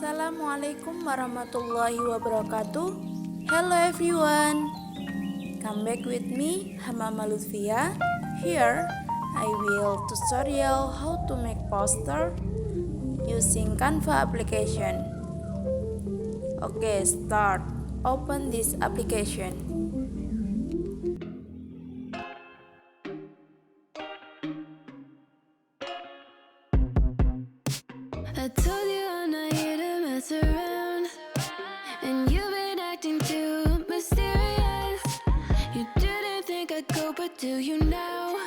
Assalamualaikum warahmatullahi wabarakatuh. Hello everyone. Come back with me, Hamama Lutfia. Here, I will tutorial how to make poster using Canva application. Okay, start. Open this application. I told you I'm not here to mess around, and you've been acting too mysterious. You didn't think I'd go, but do you now?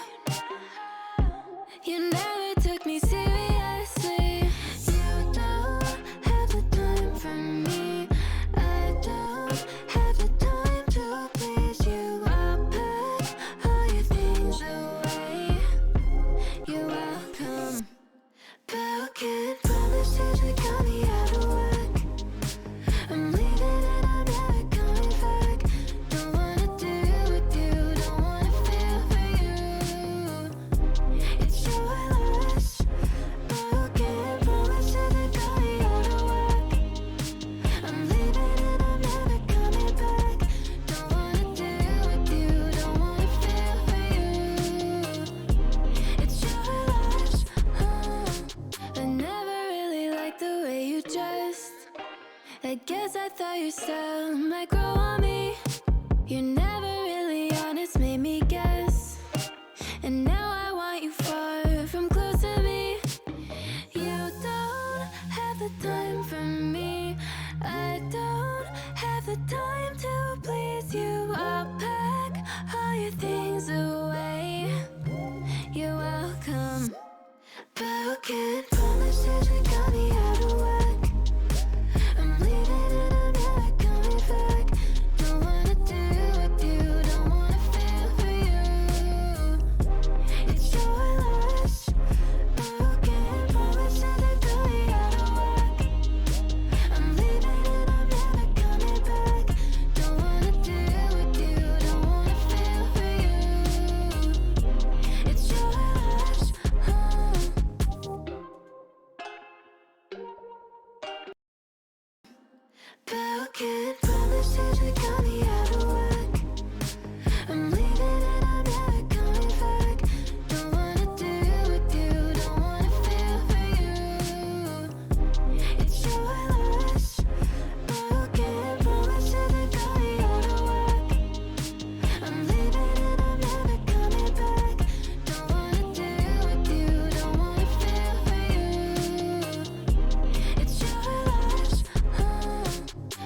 You never took me seriously. You don't have the time for me. I don't have the time to please you. I'll pack all your things away. You're welcome. Broken promises that got me out of work. I'm leaving and I'm never coming back. Don't wanna deal with you, don't wanna feel for you. It's your loss. Broken promises that got me out of work. I'm leaving and I'm never coming back. Don't wanna deal with you, don't wanna feel for you. It's your loss. I never really liked the way you dressed. I guess I thought your style might grow on me. You're never really honest, made me guess. And now I want you far from close to me. You don't have the time for me. I don't have the time to please you. I'll pack all your things away. You're welcome. Broken promises that got me out of work. I'm leaving and I'm never coming back. Don't wanna deal with you, don't wanna feel for you. It's your loss. Broken promises that got me out of work. I'm leaving and I'm never coming back. Don't wanna deal with you, don't wanna feel for you. It's your loss. Broken promises that got me out of work. I'm leaving and I'm never coming back. Don't wanna deal with you, don't wanna feel for you. It's your loss. Broken promises that got me out of work. I'm leaving and I'm never coming back. Don't wanna deal with you, don't wanna feel for you. It's your loss.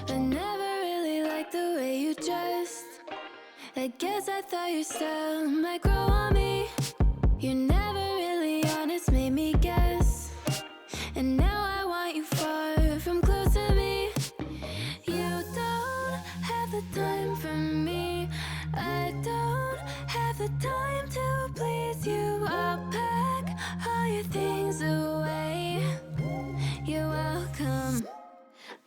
I never really liked the way you dressed. I guess I thought your style might grow on me. You're never really honest, made me guess. And now I want you far from close to me. You don't have the time for me. I don't have the time to please you. I'll pack all your things away. You're welcome.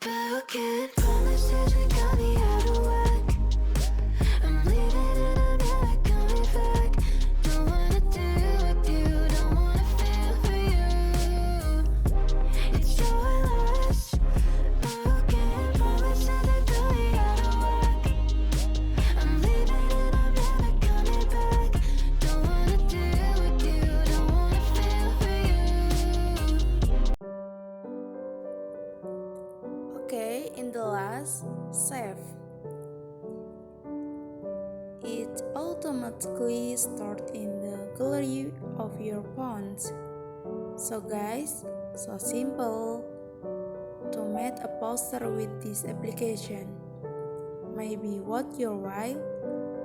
Broken promises that got me out of work. I'm leaving and I'm never coming back. Don't wanna deal with you, don't wanna feel for you. It's your loss. Broken promises that got me out of work. I'm leaving and I'm never coming back. Don't wanna deal with you, don't wanna feel for you. Okay, in the last, save. It automatically starts in the gallery of your fonts. So guys, so simple to make a poster with this application. Maybe worth your while.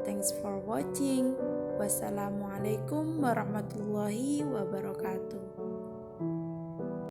Thanks for watching. Wassalamualaikum warahmatullahi wabarakatuh.